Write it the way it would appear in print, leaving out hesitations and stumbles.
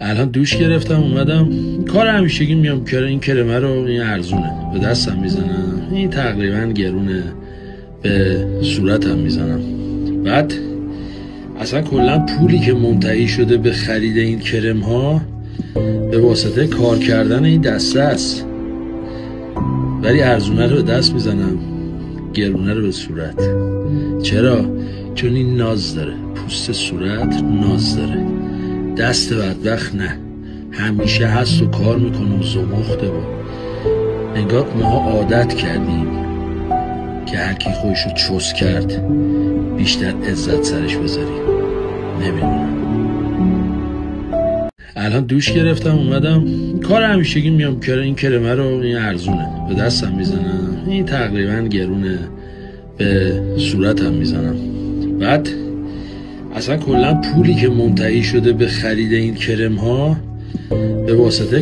الان دوش گرفتم اومدم کار همیشگی میام که این کرمه رو این ارزونه به دستم میزنم، این تقریبا گرونه، به صورتم میزنم. بعد اصلا کلا پولی که منتهی شده به خرید این کرم ها به واسطه کار کردن این دسته است، ولی ارزونه رو به دست میزنم، گرونه رو به صورت. چرا؟ چون این ناز داره، پوست صورت ناز داره، دست بدبخت نه، همیشه هست و کار میکنه و زمخته و انگار ماها عادت کردیم که هرکی خودشو چوس کرد بیشتر عزت سرش بذاریم. نمیدونم. الان دوش گرفتم اومدم کار همیشگی میام که این کرمه رو این ارزونه به دستم میزنم، این تقریبا گرونه، به صورتم میزنم. بعد اصلا کلا پولی که منتهی شده به خرید این کرم ها به واسطه